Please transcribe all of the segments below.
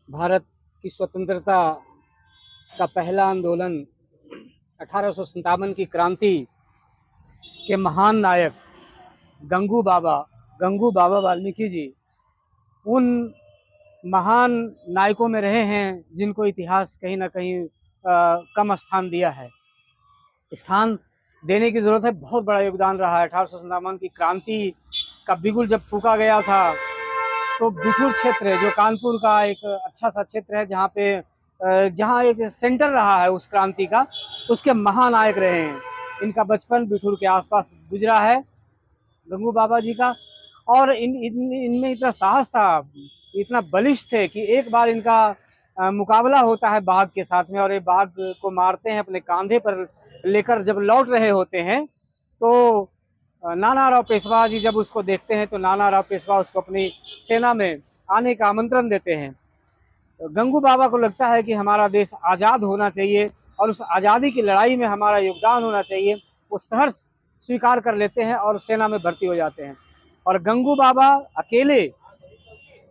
भारत की स्वतंत्रता का पहला आंदोलन 1857 की क्रांति के महान नायक गंगू बाबा वाल्मीकि जी उन महान नायकों में रहे हैं जिनको इतिहास कहीं ना कहीं कम स्थान दिया है। स्थान देने की ज़रूरत है। बहुत बड़ा योगदान रहा है। 1857 की क्रांति का बिगुल जब फूंका गया था तो बिठूर क्षेत्र जो कानपुर का एक अच्छा सा क्षेत्र है, जहाँ एक सेंटर रहा है उस क्रांति का, उसके महानायक रहे हैं। इनका बचपन बिठूर के आसपास गुजरा है, गंगू बाबा जी का। और इनमें इतना साहस था, इतना बलिष्ठ थे कि एक बार इनका मुकाबला होता है बाघ के साथ में, और ये बाघ को मारते हैं अपने कांधे पर लेकर। जब लौट रहे होते हैं तो नानाराव पेशवा जी जब उसको देखते हैं तो नानाराव पेशवा उसको अपनी सेना में आने का आमंत्रण देते हैं। तो गंगू बाबा को लगता है कि हमारा देश आज़ाद होना चाहिए और उस आज़ादी की लड़ाई में हमारा योगदान होना चाहिए। वो सहर्ष स्वीकार कर लेते हैं और सेना में भर्ती हो जाते हैं। और गंगू बाबा अकेले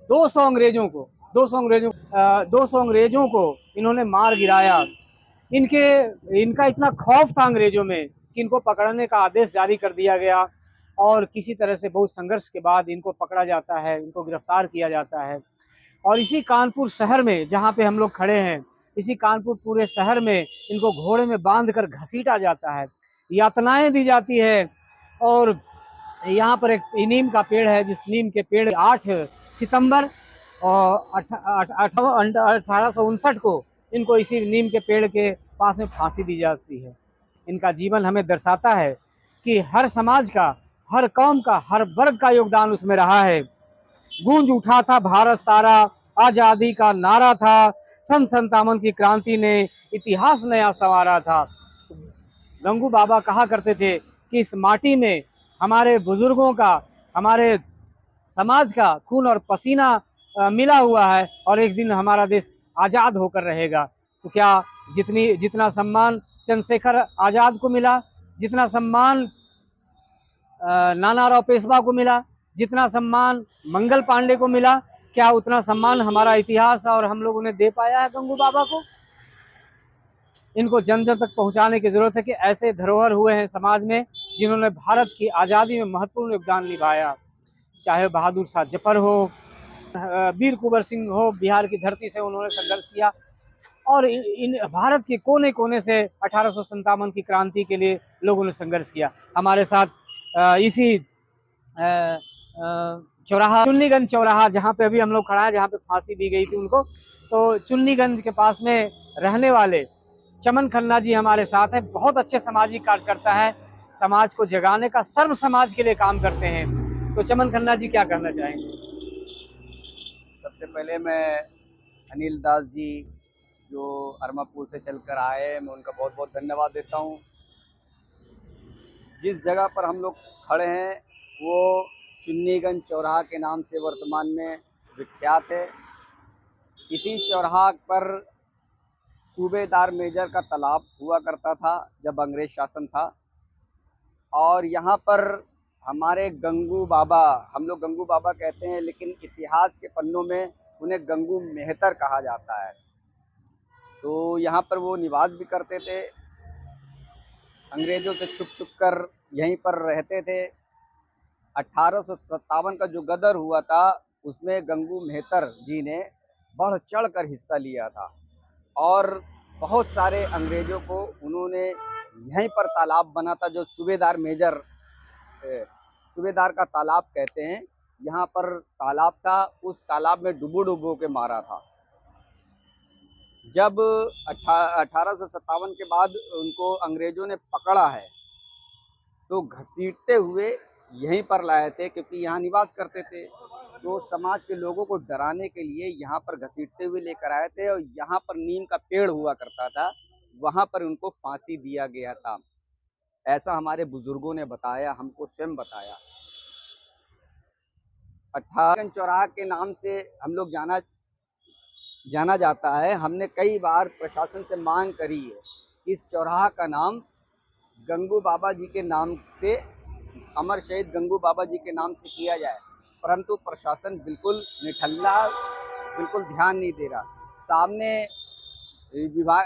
200 अंग्रेजों को इन्होंने मार गिराया। इनका इतना खौफ था अंग्रेजों में कि इनको पकड़ने का आदेश जारी कर दिया गया, और किसी तरह से बहुत संघर्ष के बाद इनको पकड़ा जाता है, इनको गिरफ्तार किया जाता है। और इसी कानपुर शहर में जहाँ पे हम लोग खड़े हैं, इसी कानपुर पूरे शहर में इनको घोड़े में बांध कर घसीटा जाता है, यातनाएं दी जाती है। और यहाँ पर एक नीम का पेड़ है, जिस नीम के पेड़ 8 सितंबर और 1859 को इनको इसी नीम के पेड़ के पास में फांसी दी जाती है। इनका जीवन हमें दर्शाता है कि हर समाज का, हर कौम का, हर वर्ग का योगदान उसमें रहा है। गूंज उठा था भारत सारा, आज़ादी का नारा था, सन 57 की क्रांति ने इतिहास नया संवारा था। गंगू बाबा कहा करते थे कि इस माटी में हमारे बुजुर्गों का, हमारे समाज का खून और पसीना मिला हुआ है, और एक दिन हमारा देश आज़ाद होकर रहेगा। तो क्या जितना सम्मान चंद्रशेखर आज़ाद को मिला, जितना सम्मान नानाराव पेशवा को मिला, जितना सम्मान मंगल पांडे को मिला, क्या उतना सम्मान हमारा इतिहास और हम लोगों ने दे पाया है गंगू बाबा को? इनको जन जन तक पहुंचाने की जरूरत है कि ऐसे धरोहर हुए हैं समाज में जिन्होंने भारत की आज़ादी में महत्वपूर्ण योगदान निभाया। चाहे बहादुर शाह जफर हो, वीर कुंवर सिंह हो, बिहार की धरती से उन्होंने संघर्ष किया, और इन भारत के कोने कोने से 1857 की क्रांति के लिए लोगों ने संघर्ष किया। हमारे साथ इसी चौराहा, चुन्नीगंज चौराहा, जहाँ पे अभी हम लोग खड़ा है, जहाँ पे फांसी दी गई थी उनको, तो चुन्नीगंज के पास में रहने वाले चमन खन्ना जी हमारे साथ हैं। बहुत अच्छे सामाजिक कार्यकर्ता है, समाज को जगाने का, सर्व समाज के लिए काम करते हैं। तो चमन खन्ना जी क्या कहना चाहेंगे? सबसे पहले मैं अनिल दास जी जो अरमापुर से चलकर आए, मैं उनका बहुत बहुत धन्यवाद देता हूँ। जिस जगह पर हम लोग खड़े हैं वो चुन्नीगंज चौराहा के नाम से वर्तमान में विख्यात है। इसी चौराहा पर सूबेदार मेजर का तालाब हुआ करता था जब अंग्रेज शासन था, और यहाँ पर हमारे गंगू बाबा, हम लोग गंगू बाबा कहते हैं लेकिन इतिहास के पन्नों में उन्हें गंगू मेहतर कहा जाता है। तो यहाँ पर वो निवास भी करते थे, अंग्रेज़ों से छुप छुप कर यहीं पर रहते थे। 1857 का जो गदर हुआ था उसमें गंगू मेहतर जी ने बढ़ चढ़ कर हिस्सा लिया था, और बहुत सारे अंग्रेज़ों को उन्होंने यहीं पर तालाब बना था, जो सूबेदार का तालाब कहते हैं। यहाँ पर तालाब था, उस तालाब में डुबो के मारा था। जब 1857 के बाद उनको अंग्रेज़ों ने पकड़ा है तो घसीटते हुए यहीं पर लाए थे, क्योंकि यहाँ निवास करते थे। तो समाज के लोगों को डराने के लिए यहाँ पर घसीटते हुए लेकर आए थे, और यहाँ पर नीम का पेड़ हुआ करता था, वहाँ पर उनको फांसी दिया गया था। ऐसा हमारे बुजुर्गों ने बताया, हमको स्वयं बताया। 18 चौराहा के नाम से हम लोग जाना जाता है। हमने कई बार प्रशासन से मांग करी है कि इस चौराहा का नाम गंगू बाबा जी के नाम से, अमर शहीद गंगू बाबा जी के नाम से किया जाए, परंतु प्रशासन बिल्कुल निठल्ला बिल्कुल ध्यान नहीं दे रहा। सामने विभाग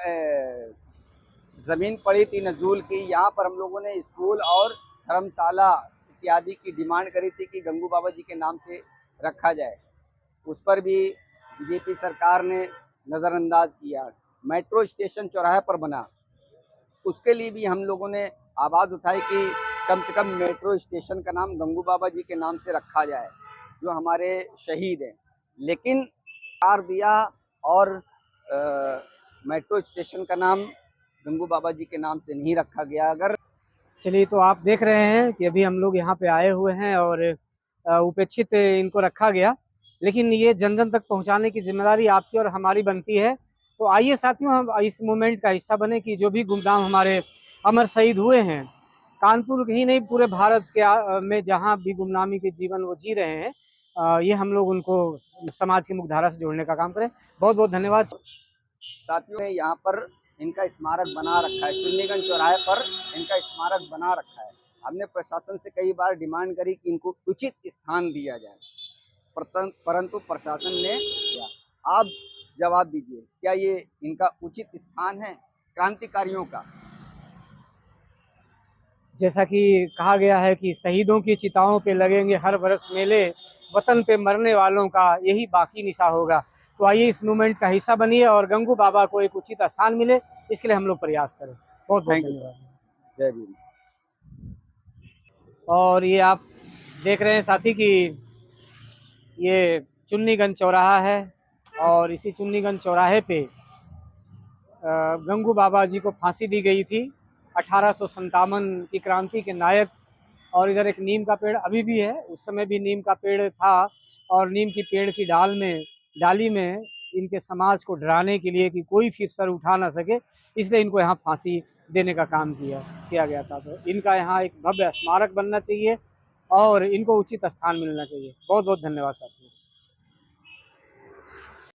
ज़मीन पड़ी थी नजूल की, यहाँ पर हम लोगों ने स्कूल और धर्मशाला इत्यादि की डिमांड करी थी कि गंगू बाबा जी के नाम से रखा जाए। उस पर भी बीजेपी सरकार ने नज़रअंदाज किया। मेट्रो स्टेशन चौराहे पर बना, उसके लिए भी हम लोगों ने आवाज़ उठाई कि कम से कम मेट्रो स्टेशन का नाम गंगू बाबा जी के नाम से रखा जाए, जो हमारे शहीद हैं। लेकिन कार दिया और मेट्रो स्टेशन का नाम गंगू बाबा जी के नाम से नहीं रखा गया। अगर चलिए, तो आप देख रहे हैं कि अभी हम लोग यहाँ पे आए हुए हैं और उपेक्षित इनको रखा गया, लेकिन ये जन जन तक पहुँचाने की जिम्मेदारी आपकी और हमारी बनती है। तो आइए साथियों, हम इस मूवमेंट का हिस्सा बने कि जो भी गुमनाम हमारे अमर शहीद हुए हैं, कानपुर ही नहीं पूरे भारत के में जहाँ भी गुमनामी के जीवन वो जी रहे हैं, ये हम लोग उनको समाज की मुख्यधारा से जोड़ने का काम करें। बहुत बहुत धन्यवाद। साथियों ने यहाँ पर इनका स्मारक बना रखा है, चुन्नीगंज चौराहे पर इनका स्मारक बना रखा है। हमने प्रशासन से कई बार डिमांड करी कि इनको उचित स्थान दिया जाए, परंतु प्रशासन ने किया। आप जवाब दीजिए, क्या ये इनका उचित स्थान है क्रांतिकारियों का? जैसा कि कहा गया है कि शहीदों की चिताओं पे लगेंगे हर बरस मेले, वतन पे मरने वालों का यही बाकी निशा होगा। तो आइए इस मूवमेंट का हिस्सा बनिए और गंगू बाबा को एक उचित स्थान मिले, इसके लिए हम लोग प्रयास करें। बहुत बहुत धन्यवाद। जय भीम। और ये आप देख रहे हैं साथी कि ये चुन्नीगंज चौराहा है और इसी चुन्नीगंज चौराहे पे गंगू बाबा जी को फांसी दी गई थी, 1857 की क्रांति के नायक। और इधर एक नीम का पेड़ अभी भी है, उस समय भी नीम का पेड़ था और नीम की पेड़ की डाली में इनके समाज को डराने के लिए कि कोई फिर सर उठा ना सके, इसलिए इनको यहाँ फांसी देने का काम किया गया था। तो इनका यहाँ एक भव्य स्मारक बनना चाहिए और इनको उचित स्थान मिलना चाहिए। बहुत बहुत धन्यवाद साथियों।